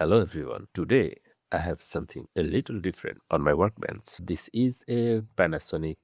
Hello everyone. Today I have something a little different on my workbench. This is a Panasonic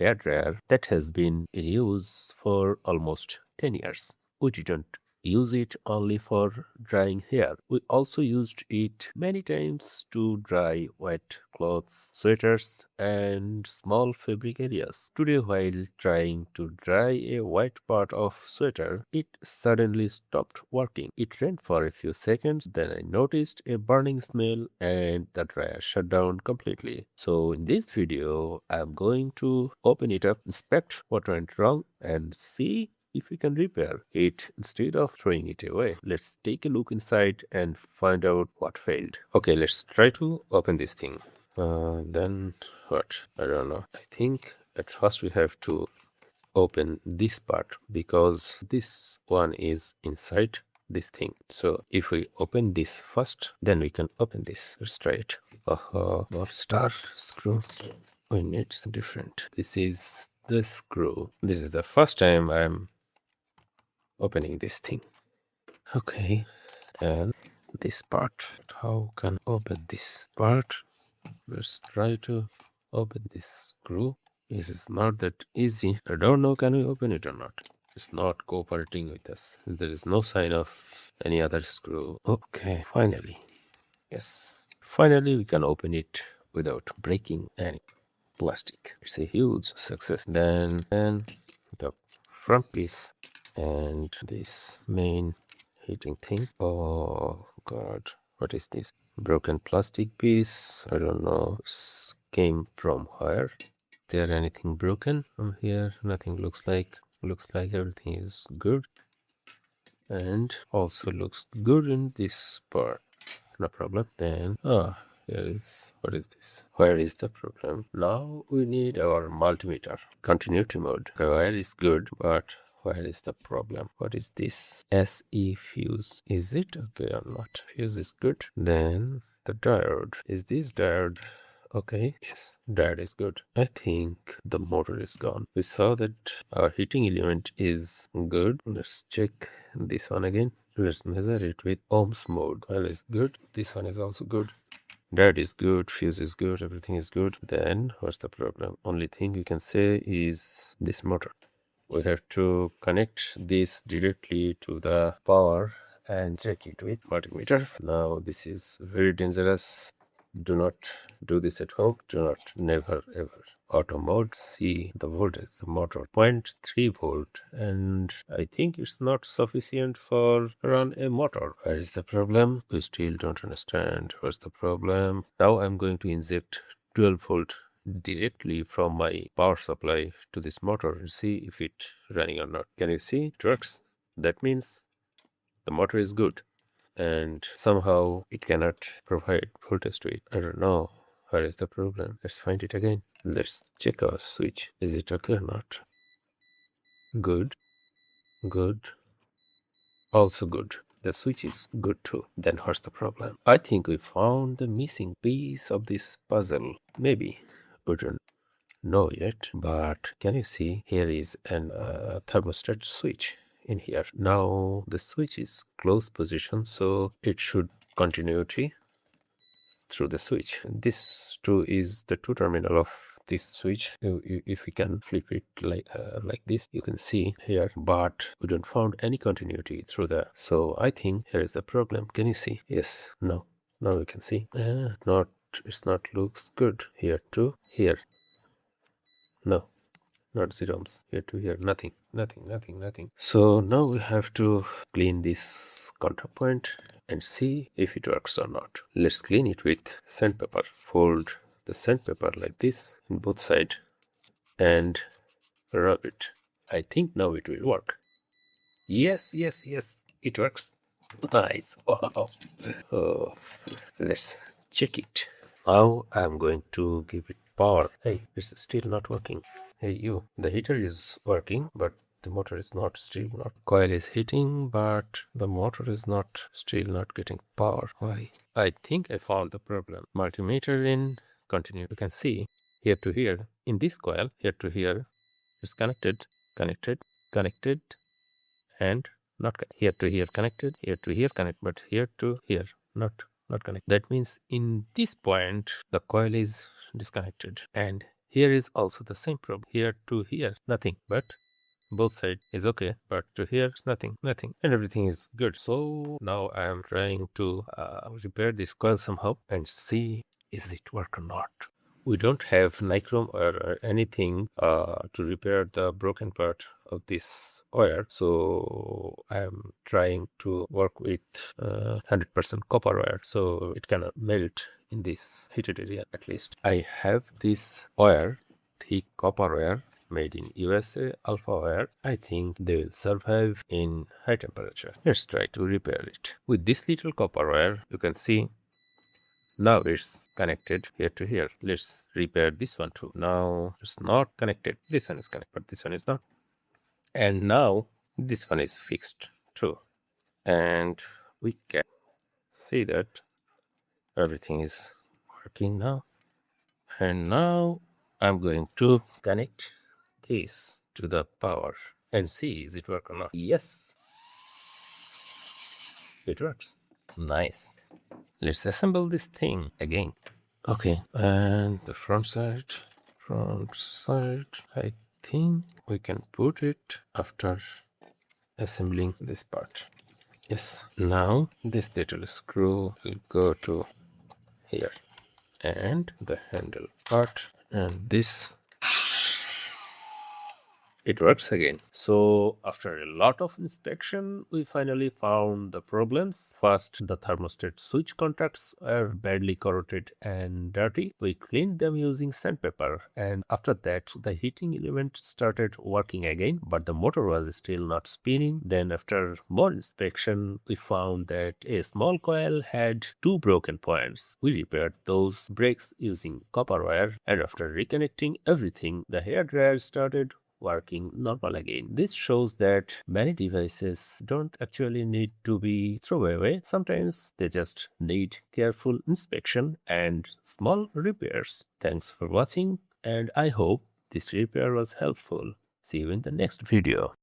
hairdryer that has been in use for almost 10 years. We didn't use it only for drying hair. We also used it many times to dry wet clothes, sweaters, and small fabric areas. Today, while trying to dry a wet part of sweater, it suddenly stopped working. It ran for a few seconds, then I noticed a burning smell and the dryer shut down completely. So in this video, I'm going to open it up, inspect what went wrong, and see if we can repair it instead of throwing it away. Let's take a look inside and find out what failed. Okay, let's try to open this thing. Then what? I don't know. I think at first we have to open this part because this one is inside this thing. So if we open this first, then we can open this. Let's try it. North Star screw. We need something different. This is the screw. This is the first time I'm opening this thing. Okay, then this part. How can open this part? Let's try to open this screw. This is not that easy. I don't know can we open it or not. It's not cooperating with us. There is no sign of any other screw. Okay, finally. Yes. Finally we can open it without breaking any plastic. It's a huge success. Then the front piece and this main heating thing. Oh god, what is this? Broken plastic piece. I don't know. It came from where? There anything broken from here? Nothing. Looks like everything is good, and also looks good in this part. No problem. Then here is, what is this? Where is the problem? Now we need our multimeter. Continuity mode. Wire is good, but where is the problem? What is this? SE fuse. Is it okay or not? Fuse is good. Then the diode. Is this diode okay? Yes, diode is good. I think the motor is gone. We saw that our heating element is good. Let's check this one again. Let's measure it with ohms mode. Coil is good. This one is also good. Diode is good. Fuse is good. Everything is good. Then what's the problem? Only thing we can say is this motor. We have to connect this directly to the power and check it with multimeter. Now this is very dangerous. Do not do this at home. Do not, never ever. Auto mode, see the voltage, the motor 0.3 volt, and I think it's not sufficient for run a motor. Where is the problem? We still don't understand. What's the problem? Now I'm going to inject 12 volt directly from my power supply to this motor and see if it running or not. Can you see? It works. That means the motor is good, and somehow it cannot provide voltage to it. I don't know. Where is the problem? Let's find it again. Let's check our switch. Is it okay or not? Good. Good. Also good. The switch is good too. Then what's the problem? I think we found the missing piece of this puzzle. Maybe. We don't know yet. But can you see? Here is an thermostat switch in here. Now the switch is closed position, so it should continuity through the switch. This too is the two terminal of this switch. If we can flip it like this, you can see here, but we don't found any continuity through the. So I think here is the problem. Can you see? Yes. No. Now you can see. It's not looks good here too. Here. No. Not 0 ohms. Here to here, nothing. So now we have to clean this contact point and see if it works or not. Let's clean it with sandpaper. Fold the sandpaper like this in both sides and rub it. I think now it will work. Yes, it works. Nice. Wow. Oh, let's check it. Now I'm going to give it power. Hey, it's still not working. Hey you, the heater is working, but the motor is still not. Coil is heating, but the motor is still not getting power. Why? I think I found the problem. Multimeter in, continue. You can see here to here in this coil, here to here is connected, and not here to here connected, here to here connect, but here to here not connected. That means in this point the coil is disconnected, and here is also the same problem. Here to here nothing, but both side is okay, but to here it's nothing, and everything is good. So now I am trying to repair this coil somehow and see is it work or not. We don't have nichrome or anything to repair the broken part of this wire, so I am trying to work with 100% copper wire, so it cannot melt in this heated area. At least I have this wire, thick copper wire made in USA, alpha wire. I think they will survive in high temperature. Let's try to repair it. With this little copper wire, you can see now it's connected here to here. Let's repair this one too. Now it's not connected. This one is connected, but this one is not. And now this one is fixed too. And we can see that everything is working now. And now I'm going to connect this to the power and see is it work or not. Yes, it works. Nice. Let's assemble this thing again. Okay, and the front side, I think we can put it after assembling this part. Yes, now this little screw will go to here, and the handle part, and this, it works again. So after a lot of inspection, we finally found the problems. First, the thermostat switch contacts were badly corroded and dirty. We cleaned them using sandpaper, and after that the heating element started working again, but the motor was still not spinning. Then after more inspection, we found that a small coil had two broken points. We repaired those breaks using copper wire, and after reconnecting everything, the hairdryer started working normal again. This shows that many devices don't actually need to be thrown away. Sometimes they just need careful inspection and small repairs. Thanks for watching, and I hope this repair was helpful. See you in the next video.